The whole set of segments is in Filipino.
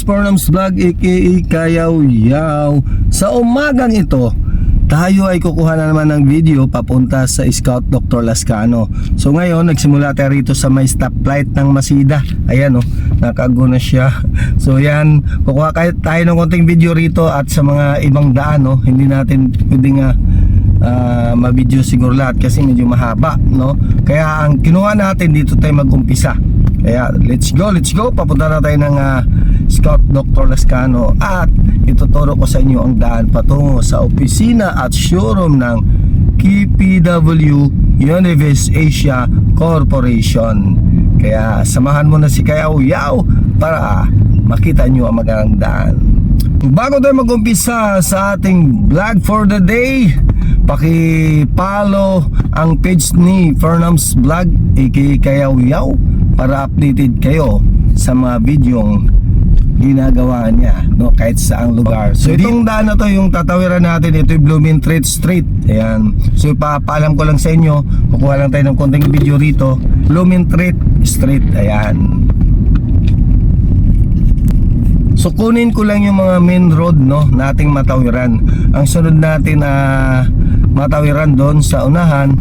Fernams Vlog aka Kayaw Yaw. Sa umagang ito, tayo ay kukuha na naman ng video papunta sa Scout Dr. Lascano. So ngayon, nagsimula tayo rito sa may stoplight ng Masida. Ayan nakago na siya. So yan, kukuha tayo ng konting video rito at sa mga ibang daan hindi natin pwedeng ma-video siguro lahat kasi medyo mahaba Kaya ang kinuha natin dito tayo mag-umpisa. Kaya let's go, papunta na tayo ng Scout Dr. Lascano at ituturo ko sa inyo ang daan patungo sa opisina at showroom ng KPW Univis Asia Corporation. Kaya samahan mo na si Kayaw Yaw para makita nyo ang magandang daan. Bago tayo mag-umpisa sa ating vlog for the day, paki-follow ang page ni Fernams Vlog aka Kayaw Yaw para updated kayo sa mga videong ginagawa niya kahit saang lugar. So itong daan na to, yung tatawiran natin, ito yung Blumentritt Street. Ayan. So ipapaalam ko lang sa inyo, kukuha lang tayo ng konting video rito. Blumentritt Street. Ayan. So kunin ko lang yung mga main road nating matawiran. Ang sunod natin matawiran doon sa unahan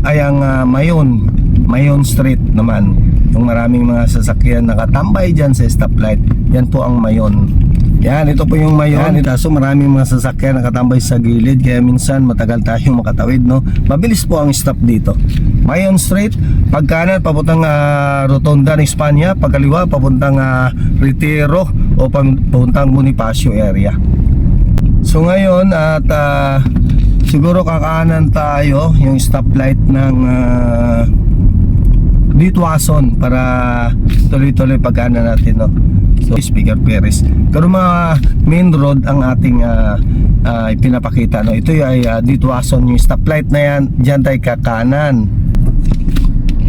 ay ang Mayon Street naman. Yung maraming mga sasakyan nakatambay dyan sa stoplight, yan po ang Mayon. Yan, ito po yung Mayon. So maraming mga sasakyan nakatambay sa gilid, kaya minsan matagal tayong makatawid Mabilis po ang stop dito. Mayon Street, pagkanan papuntang Rotonda ng Espanya, pagkaliwa papuntang Retiro o papuntang Bonifacio area. So ngayon at siguro kakanan tayo yung stoplight ng Ditwason para tuloy-tuloy pagkanan natin So Speaker Perez. Pero mga main road ang ating ipinapakita Ito ay Ditwason, yung stoplight na yan, dyan tayo kakanan.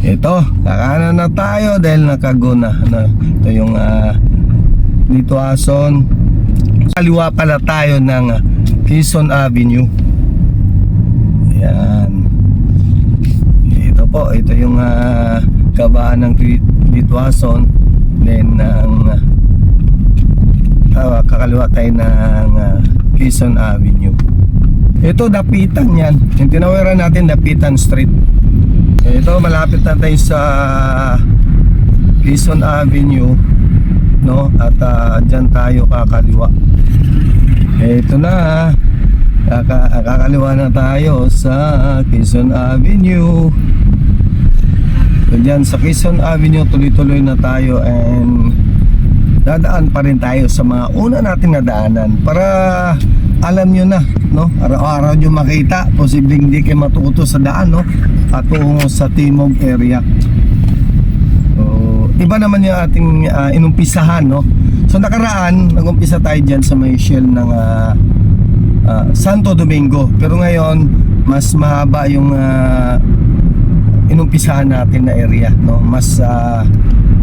Ito, kakanan na tayo dahil nakaguna ito yung Ditwason. Kaliwa pala tayo ng Quezon Avenue. Ayan. Ito yung kabaan ng Ditwason. Then kakaliwa tayo ng Quezon Avenue. Ito dapitan yan. Yung tinawiran natin, Dapitan Street. Ito malapit na tayo sa Quezon Avenue at dyan tayo kakaliwa. Ito na, kakaliwa na tayo sa Quezon Avenue. So dyan sa Quezon Avenue, tuloy-tuloy na tayo and dadaan pa rin tayo sa mga una nating nadaanan para alam nyo na araw-araw nyo makita, posibleng hindi kayo matuto sa daan patungo sa Timog area. So iba naman yung ating inumpisahan So nakaraan, nag-umpisa tayo dyan sa may shell ng Santo Domingo, pero ngayon mas mahaba yung inumpisahan natin na area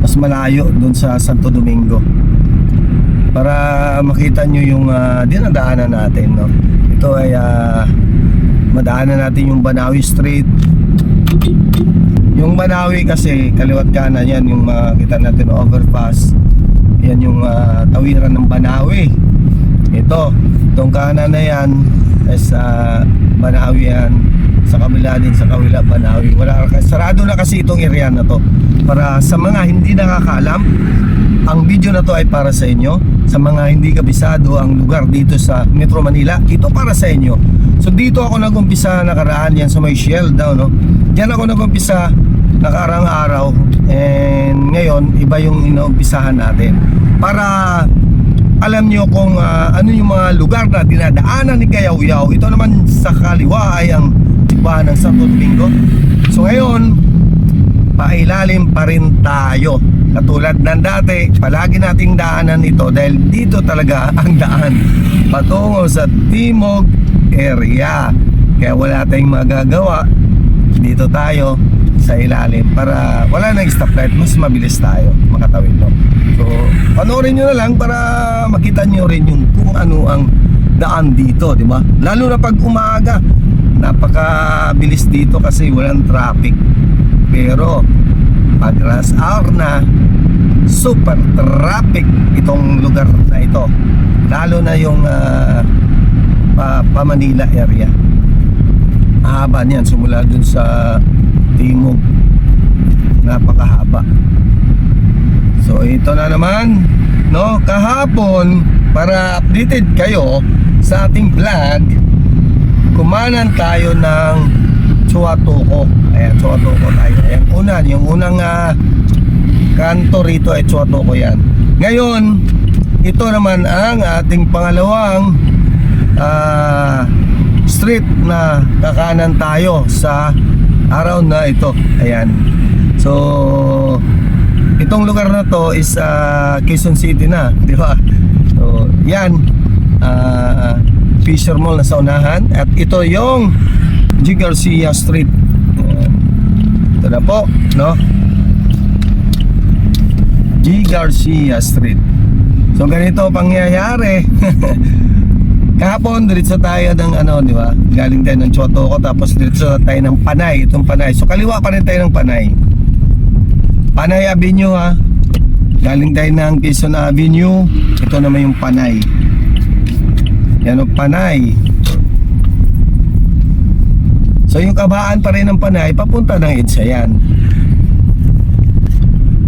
mas malayo doon sa Santo Domingo para makita nyo yung dinadaanan natin Ito ay madaanan natin yung Banawi Street. Yung Banawi kasi kaliwat kanan yan, yung makita natin overpass, yan yung tawiran ng Banawi. Itong kanan na yan is Banawi yan. Sa kabila din, sa kawila Banawi. Sarado na kasi itong area na to. Para sa mga hindi nakakaalam, ang video na to ay para sa inyo. Sa mga hindi kabisado ang lugar dito sa Metro Manila, ito para sa inyo. So dito ako nag-umpisa nakaraan yan sa may Shell daw Diyan ako nag-umpisa nakaraang araw. And ngayon, iba yung inaumpisahan natin. Para alam nyo kung ano yung mga lugar na dinadaanan ni Kayaw Yaw. Ito naman sa kaliwa ay ang ng Santo Domingo. So ngayon, pailalim pa rin tayo. Katulad ng dati, palagi nating daanan ito dahil dito talaga ang daan patungo sa Timog area. Kaya wala tayong magagawa. Dito tayo sa ilalim para wala nang stoplight, mas mabilis tayo makatawid So panoorin nyo na lang para makita nyo rin yung kung ano ang daan dito, di ba? Lalo na pag umaga, napakabilis dito kasi walang traffic. Pero pag rush hour na, super traffic itong lugar na ito, lalo na yung pa-Manila area. Mahaba niyan simula dun sa timog, napakahaba. So ito na naman, no, kahapon, para updated kayo sa ating vlog, kumanan tayo ng Chua Toko. Ayan, Chua Toko tayo. Ayan, yung unang kanto rito ay Chua Toko yan. Ngayon, ito naman ang ating pangalawang street na kakanan tayo sa araw na ito. Ayan. So itong lugar na to is Quezon City na, di ba? So yan, Fisher Mall na sa unahan, at ito yung G. Garcia Street. Ayan. Ito na po, no? G. Garcia Street. So ganito pangyayari. Kahapon diretso tayo ng di ba? Galing tayo ng Chua Toko, tapos diretso tayo ng Panay, itong Panay. So kaliwa pa rin tayo ng Panay. Panay Avenue ha. Galing tayo ng Quezon Avenue. Ito naman yung Panay. Yan ang Panay. So yung kabaan pa rin ng Panay, papunta ng EDSA yan.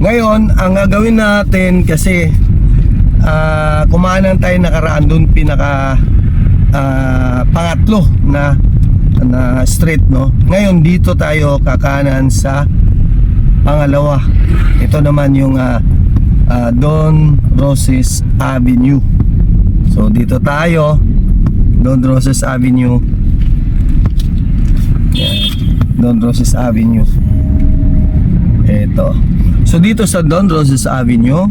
Ngayon, ang gagawin natin kasi kumanan tayo nakaraan doon pinaka pangatlo na street, no? Ngayon dito tayo kakanan sa pangalawa. Ito naman yung Don Roses Avenue. So dito tayo, Don Roses Avenue. Yan, Don Roses Avenue. Ito. So dito sa Don Roses Avenue,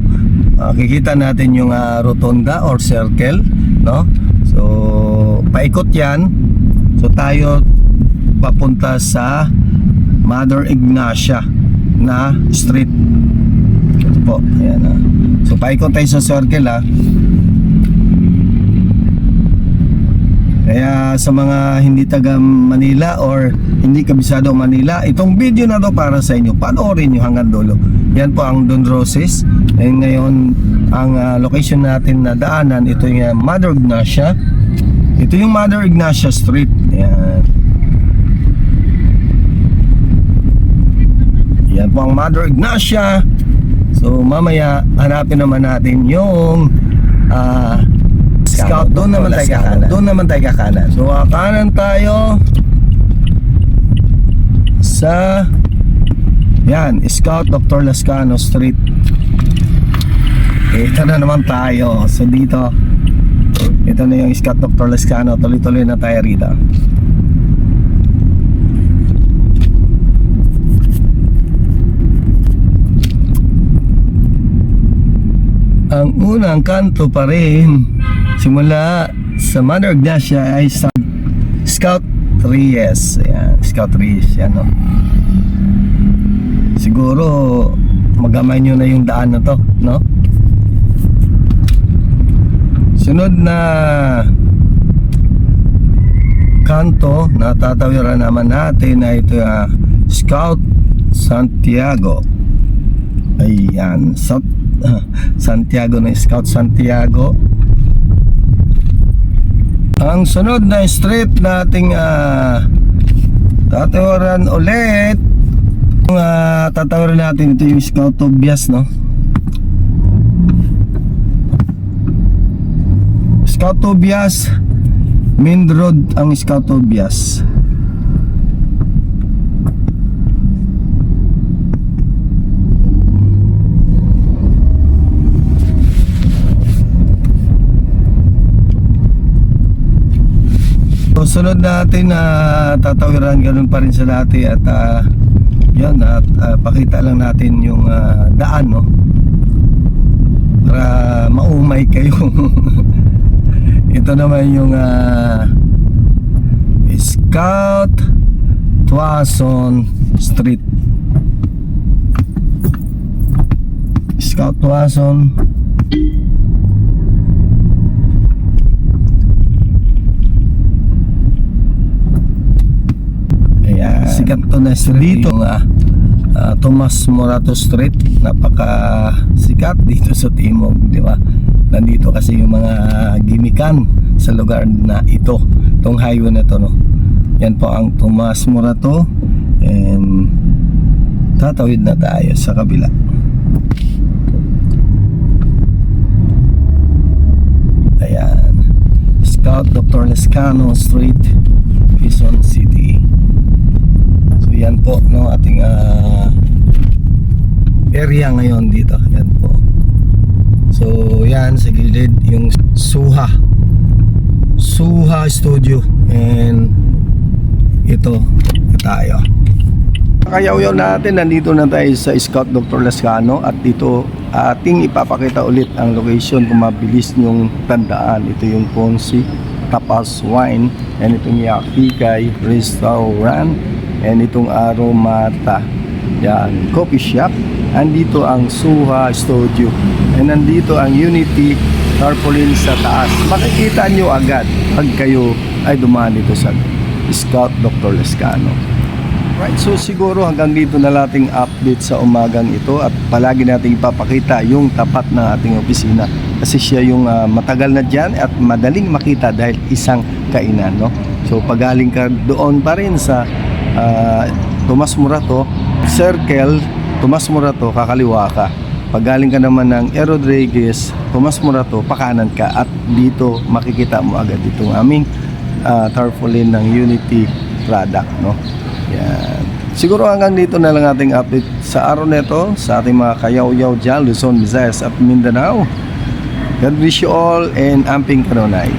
kikita natin yung rotonda or circle, no? So paikot yan. So tayo papunta sa Mother Ignacia na street. Ito po, ayan. So paikot tayo sa circle ha. Kaya sa mga hindi taga Manila or hindi kabisado Manila, itong video na to para sa inyo. Panoorin nyo hanggang dulo. Yan po ang Don Roses. And ngayon ang location natin na daanan, ito yung Mother Ignacia. Ito yung Mother Ignacia Street. Yan. Yan po ang Mother Ignacia. So mamaya hanapin naman natin yung Scout. Doon naman tayo kakanan. Doon naman tayo kakanan. So kanan tayo sa yan, Scout Dr. Lascano Street. Ito na naman tayo. So dito, ito na yung Scout Dr. Lascano. Tuloy-tuloy na tayo rito. Ang unang kanto pa rin simula sa Mother Ignacia ay sa Scout Reyes. Ayan, Scout Reyes. Yan, no? Siguro magamay nyo na yung daan na to, no? Sunod na kanto na tatawiran naman natin ay ito, Scout Santiago. Ayan, Santiago na Scout Santiago. Ang sunod na street nating tatawaran ulit, tatawaran natin, ito yung Scout Tobias, no? Scout Tobias Main Road ang Scout Tobias. So, sunod natin na tatawiran ganun pa rin sa dati, at yun, at pakita lang natin yung daan, no? Para maumay kayo. Ito naman yung Scout Tuason Street. Scout Tuason. Ayan. Sikat to na street dito. Tomas Morato Street, napaka sikat dito sa Timog, di ba? Nandito kasi yung mga gimikan sa lugar na ito, itong highway na to, no? Yan po ang Tomas Morato, and tatawid na tayo sa kabila. Ayan, Scout Dr. Lescano Street, Quezon City. So yan po, no, ating area ngayon dito. Yan po. So yan sa gilid yung Suha Studio, and ito tayo. Kayaw-yaw natin, nandito na tayo sa Scout Dr. Lescano, at dito ating ipapakita ulit ang location kung mabilis nyong tandaan. Ito yung Ponzi Tapas Wine, and itong Yakikay Restaurant, and itong Aromata, yan, coffee shop. Andito ang Suha Studio, and nandito ang Unity Tarpaulin sa taas. Makikita nyo agad pag kayo ay dumaan dito sa Scout Dr. Lescano. Right, so siguro hanggang dito na nating update sa umagang ito, at palagi nating ipapakita yung tapat ng ating opisina kasi siya yung matagal na dyan at madaling makita dahil isang kainan, no? So pagaling ka doon pa rin sa Tomas Morato Circle, Tomas Morato, kakaliwa ka. Pagaling ka naman ng E. Rodriguez, Tomas Morato, pakanan ka, at dito makikita mo agad itong aming tarpaulin ng Unity product, no? Yan. Siguro hanggang dito na lang ating update sa araw nito sa ating mga kayaw-yaw dyan, Luzon, Visayas at Mindanao. God bless you all, and amping kanunay.